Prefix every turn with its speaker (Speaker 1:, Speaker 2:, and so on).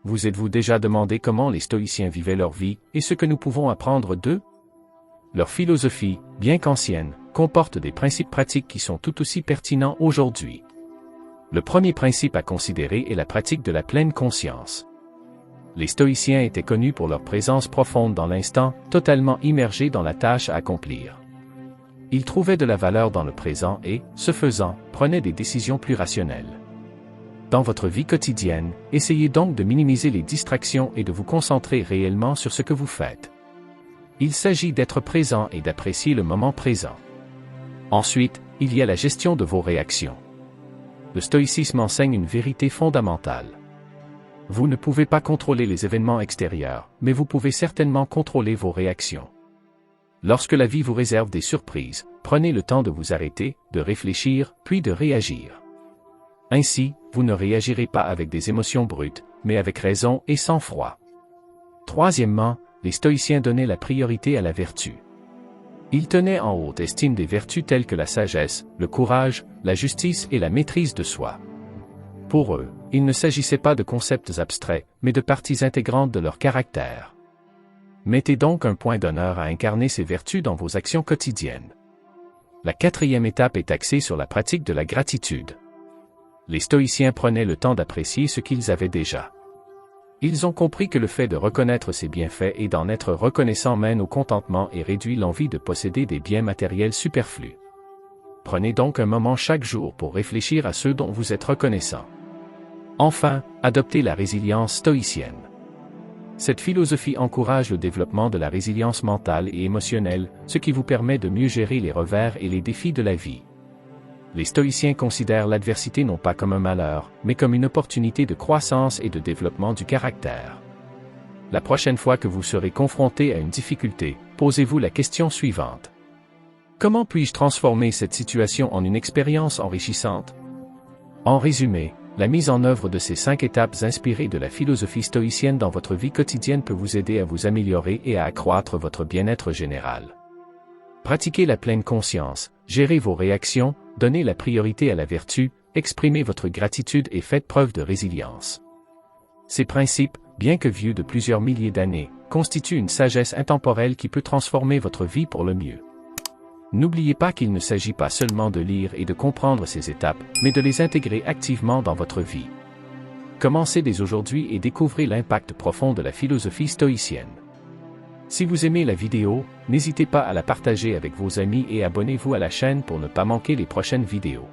Speaker 1: Vous êtes-vous déjà demandé comment les stoïciens vivaient leur vie et ce que nous pouvons apprendre d'eux? Leur philosophie, bien qu'ancienne, comporte des principes pratiques qui sont tout aussi pertinents aujourd'hui. Le premier principe à considérer est la pratique de la pleine conscience. Les stoïciens étaient connus pour leur présence profonde dans l'instant, totalement immergés dans la tâche à accomplir. Ils trouvaient de la valeur dans le présent et, ce faisant, prenaient des décisions plus rationnelles. Dans votre vie quotidienne, essayez donc de minimiser les distractions et de vous concentrer réellement sur ce que vous faites. Il s'agit d'être présent et d'apprécier le moment présent. Ensuite, il y a la gestion de vos réactions. Le stoïcisme enseigne une vérité fondamentale. Vous ne pouvez pas contrôler les événements extérieurs, mais vous pouvez certainement contrôler vos réactions. Lorsque la vie vous réserve des surprises, prenez le temps de vous arrêter, de réfléchir, puis de réagir. Ainsi, vous ne réagirez pas avec des émotions brutes, mais avec raison et sang-froid. Troisièmement, les stoïciens donnaient la priorité à la vertu. Ils tenaient en haute estime des vertus telles que la sagesse, le courage, la justice et la maîtrise de soi. Pour eux, il ne s'agissait pas de concepts abstraits, mais de parties intégrantes de leur caractère. Mettez donc un point d'honneur à incarner ces vertus dans vos actions quotidiennes. La quatrième étape est axée sur la pratique de la gratitude. Les stoïciens prenaient le temps d'apprécier ce qu'ils avaient déjà. Ils ont compris que le fait de reconnaître ses bienfaits et d'en être reconnaissant mène au contentement et réduit l'envie de posséder des biens matériels superflus. Prenez donc un moment chaque jour pour réfléchir à ceux dont vous êtes reconnaissant. Enfin, adoptez la résilience stoïcienne. Cette philosophie encourage le développement de la résilience mentale et émotionnelle, ce qui vous permet de mieux gérer les revers et les défis de la vie. Les stoïciens considèrent l'adversité non pas comme un malheur, mais comme une opportunité de croissance et de développement du caractère. La prochaine fois que vous serez confronté à une difficulté, posez-vous la question suivante. Comment puis-je transformer cette situation en une expérience enrichissante? En résumé, la mise en œuvre de ces 5 étapes inspirées de la philosophie stoïcienne dans votre vie quotidienne peut vous aider à vous améliorer et à accroître votre bien-être général. Pratiquez la pleine conscience, gérez vos réactions, donnez la priorité à la vertu, exprimez votre gratitude et faites preuve de résilience. Ces principes, bien que vieux de plusieurs milliers d'années, constituent une sagesse intemporelle qui peut transformer votre vie pour le mieux. N'oubliez pas qu'il ne s'agit pas seulement de lire et de comprendre ces étapes, mais de les intégrer activement dans votre vie. Commencez dès aujourd'hui et découvrez l'impact profond de la philosophie stoïcienne. Si vous aimez la vidéo, n'hésitez pas à la partager avec vos amis et abonnez-vous à la chaîne pour ne pas manquer les prochaines vidéos.